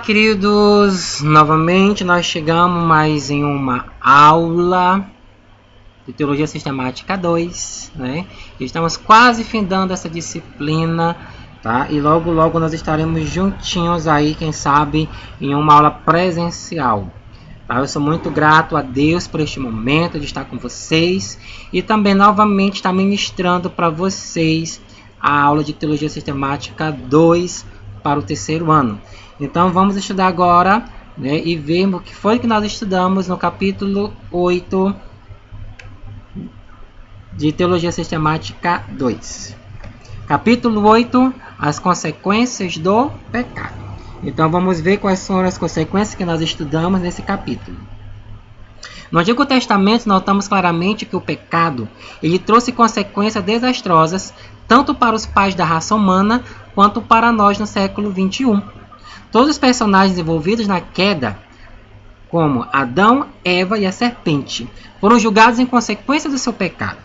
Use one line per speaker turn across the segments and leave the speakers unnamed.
queridos, novamente nós chegamos mais em uma aula de Teologia Sistemática 2, né? Estamos quase findando essa disciplina, tá? E logo logo nós estaremos juntinhos aí, quem sabe, em uma aula presencial. Tá? Eu sou muito grato a Deus por este momento de estar com vocês e também novamente estar ministrando para vocês a aula de Teologia Sistemática 2 para o terceiro ano. Então vamos estudar agora, né, e ver o que foi que nós estudamos no capítulo 8 de Teologia Sistemática 2. Capítulo 8, as consequências do pecado. Então vamos ver quais foram as consequências que nós estudamos nesse capítulo. No Antigo Testamento notamos claramente que o pecado ele trouxe consequências desastrosas tanto para os pais da raça humana quanto para nós no século 21. Todos os personagens envolvidos na queda, como Adão, Eva e a serpente, foram julgados em consequência do seu pecado.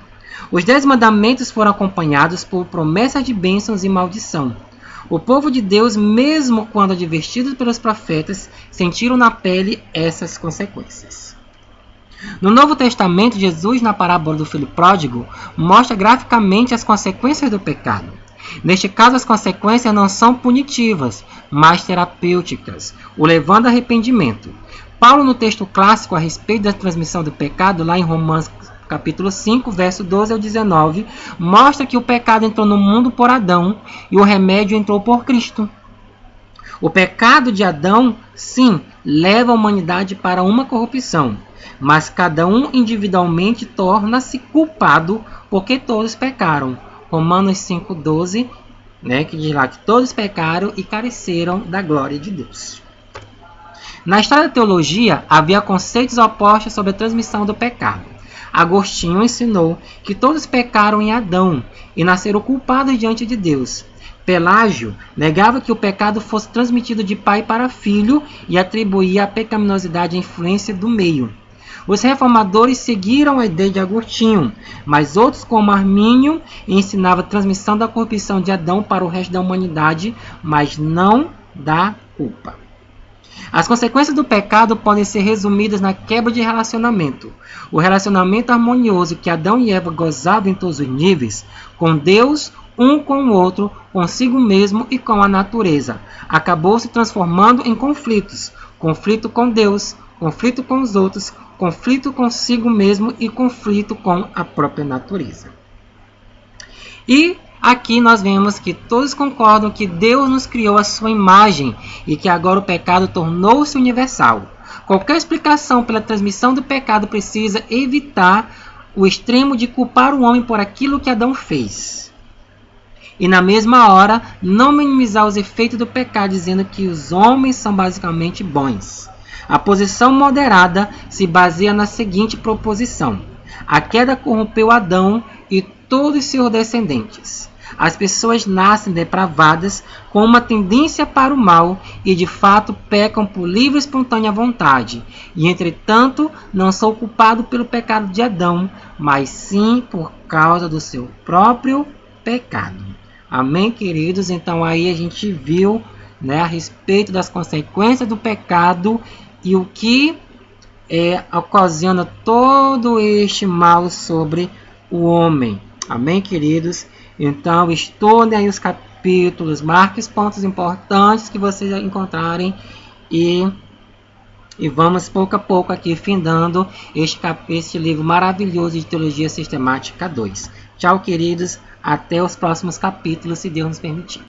Os 10 mandamentos foram acompanhados por promessas de bênçãos e maldição. O povo de Deus, mesmo quando advertidos pelos profetas, sentiram na pele essas consequências. No Novo Testamento, Jesus, na parábola do filho pródigo, mostra graficamente as consequências do pecado. Neste caso, as consequências não são punitivas, mas terapêuticas, o levando a arrependimento. Paulo, no texto clássico a respeito da transmissão do pecado, lá em Romanos capítulo 5, verso 12 ao 19, mostra que o pecado entrou no mundo por Adão e o remédio entrou por Cristo. O pecado de Adão, sim, leva a humanidade para uma corrupção, mas cada um individualmente torna-se culpado porque todos pecaram. Romanos 5,12, né, que diz lá que todos pecaram e careceram da glória de Deus. Na história da teologia, havia conceitos opostos sobre a transmissão do pecado. Agostinho ensinou que todos pecaram em Adão e nasceram culpados diante de Deus. Pelágio negava que o pecado fosse transmitido de pai para filho e atribuía a pecaminosidade à influência do meio. Os reformadores seguiram a ideia de Agostinho, mas outros, como Armínio, ensinavam a transmissão da corrupção de Adão para o resto da humanidade, mas não da culpa. As consequências do pecado podem ser resumidas na quebra de relacionamento. O relacionamento harmonioso que Adão e Eva gozavam em todos os níveis, com Deus, um com o outro, consigo mesmo e com a natureza, acabou se transformando em conflitos. Conflito com Deus, conflito com os outros, conflito consigo mesmo e conflito com a própria natureza. E aqui nós vemos que todos concordam que Deus nos criou à sua imagem e que agora o pecado tornou-se universal. Qualquer explicação pela transmissão do pecado precisa evitar o extremo de culpar o homem por aquilo que Adão fez. E na mesma hora, não minimizar os efeitos do pecado dizendo que os homens são basicamente bons. A posição moderada se baseia na seguinte proposição: a queda corrompeu Adão e todos seus descendentes. As pessoas nascem depravadas com uma tendência para o mal e de fato pecam por livre e espontânea vontade. E entretanto não são culpados pelo pecado de Adão, mas sim por causa do seu próprio pecado. Amém, queridos? Então aí a gente viu, né, a respeito das consequências do pecado e o que ocasiona todo este mal sobre o homem. Amém, queridos? Então, estudem aí os capítulos, marquem os pontos importantes que vocês encontrarem e vamos pouco a pouco aqui findando este livro maravilhoso de Teologia Sistemática 2. Tchau, queridos. Até os próximos capítulos, se Deus nos permitir.